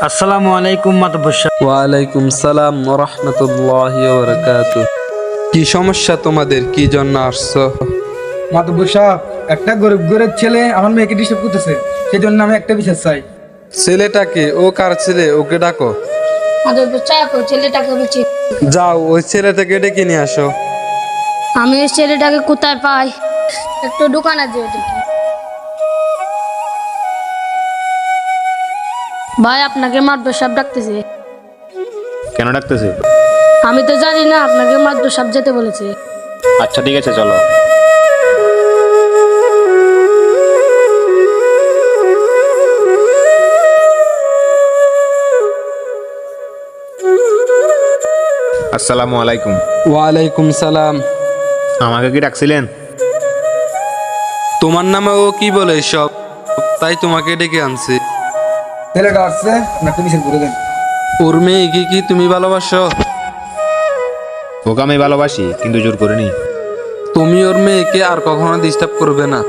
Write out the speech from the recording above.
আসসালামু আলাইকুম মাতব্বর সাহেব। ওয়ালাইকুম সালাম ওয়া রাহমাতুল্লাহি ওয়া বারাকাতুহু। কি সমস্যা তোমাদের, কি জন্য আসছো? মাতব্বর সাহেব, একটা গরিব ঘরের ছেলে আমার মেয়েকে ডিস্টার্ব করতেছে, সেই জন্য আমি একটা বিচার চাই। ছেলেটাকে, ও কার ছেলে? ওকে ডাকো। মাধবপুর চাপ ছেলেটাকে বলছি। যাও ওই ছেলেটাকে ডেকে নিয়ে আসো। আমি এই ছেলেটাকে কোথায় পাই? একটু দোকান আছে ওটা কি? ভাই, আপনাকে মাধবপুর সাহেব ডাকতেছে। কেন ডাকতেছে? আমি তো জানি না, আপনাকে মাধবপুর সাহেব যেতে বলেছে। আচ্ছা ঠিক আছে, চলো। আসসালামু আলাইকুম। ওয়ালাইকুম সালাম। আমাকে কি ডাকছিলেন? তোমার নামে ও কি বলে সব, তাই তোমাকে ডেকে আনছি। ছেলেটা আসছে, আপনাকে বিচার করে দেন। ওর মেয়েকে কি তুমি ভালোবাসো? ওকে আমি ভালোবাসি, কিন্তু জোর করিনি। তুমি ওর মেয়েকে আর কখনো ডিস্টার্ব করবে না।